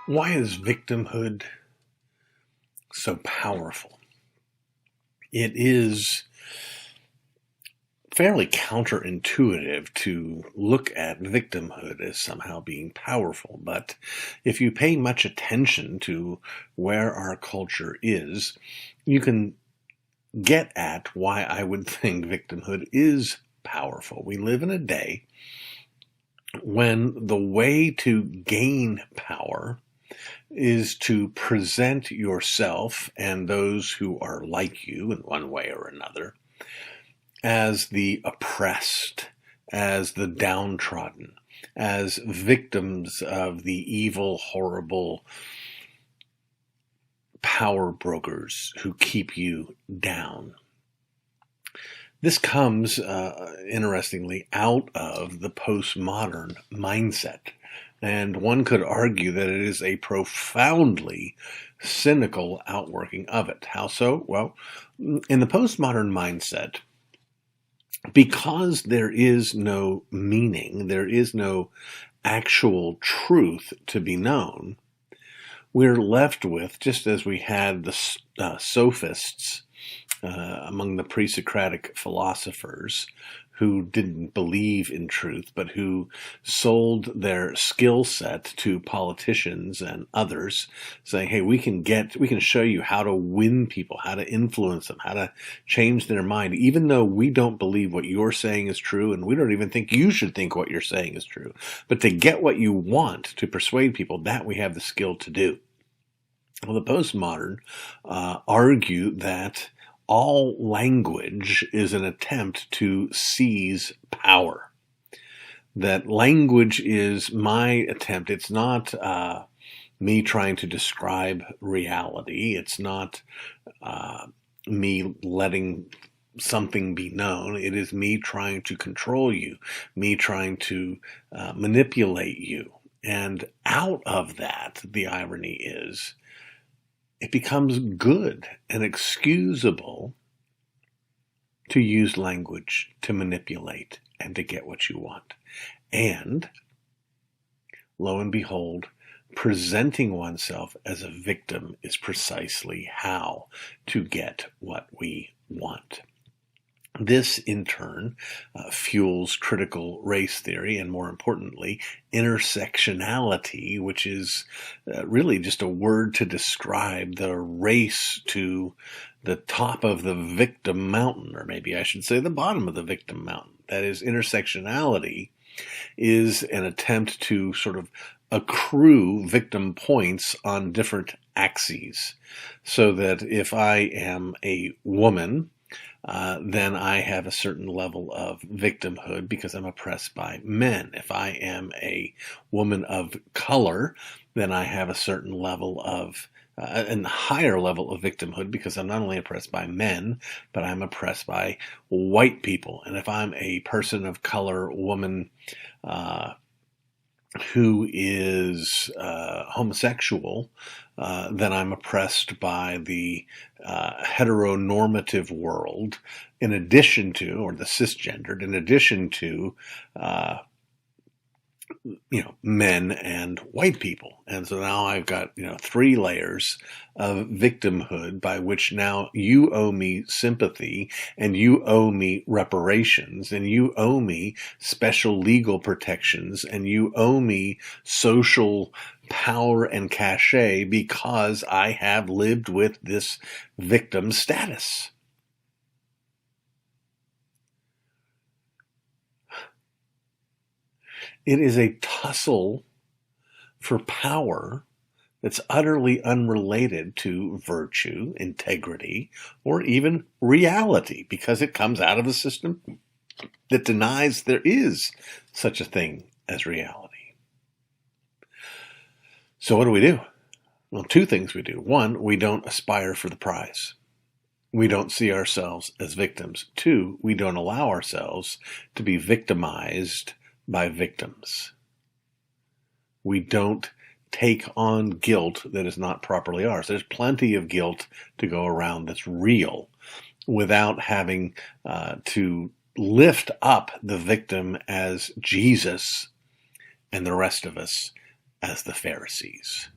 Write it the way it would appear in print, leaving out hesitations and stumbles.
Why is victimhood so powerful? It is fairly counterintuitive to look at victimhood as somehow being powerful, but if you pay much attention to where our culture is, you can get at why I would think victimhood is powerful. We live in a day when the way to gain power is to present yourself and those who are like you in one way or another as the oppressed, as the downtrodden, as victims of the evil, horrible power brokers who keep you down. This comes, interestingly, out of the postmodern mindset. And one could argue that it is a profoundly cynical outworking of it. How so? Well, in the postmodern mindset, because there is no meaning, there is no actual truth to be known, we're left with, just as we had the sophists among the pre-Socratic philosophers who didn't believe in truth, but who sold their skill set to politicians and others, saying, hey, we can show you how to win people, how to influence them, how to change their mind, even though we don't believe what you're saying is true, and we don't even think you should think what you're saying is true. But to get what you want, to persuade people, that we have the skill to do. Well, the postmodern argue that all language is an attempt to seize power. That language is my attempt. It's not me trying to describe reality. It's not me letting something be known. It is me trying to control you, me trying to manipulate you. And out of that, the irony is, it becomes good and excusable to use language to manipulate and to get what you want. And, lo and behold, presenting oneself as a victim is precisely how to get what we want. This, in turn, fuels critical race theory and, more importantly, intersectionality, which is really just a word to describe the race to the top of the victim mountain, or maybe I should say the bottom of the victim mountain. That is, intersectionality is an attempt to sort of accrue victim points on different axes, so that if I am a woman, then I have a certain level of victimhood because I'm oppressed by men. If I am a woman of color, then I have a certain level of, a higher level of victimhood because I'm not only oppressed by men, but I'm oppressed by white people. And if I'm a person of color, woman, who is homosexual, then I'm oppressed by the heteronormative world, in addition to, or the cisgendered, in addition to, men and white people. And so now I've got, 3 layers of victimhood by which now you owe me sympathy and you owe me reparations and you owe me special legal protections and you owe me social power and cachet because I have lived with this victim status. It is a tussle for power that's utterly unrelated to virtue, integrity, or even reality, because it comes out of a system that denies there is such a thing as reality. So what do? Well, 2 things we do. 1, we don't aspire for the prize. We don't see ourselves as victims. 2, we don't allow ourselves to be victimized by victims. We don't take on guilt that is not properly ours. There's plenty of guilt to go around that's real without having to lift up the victim as Jesus and the rest of us as the Pharisees.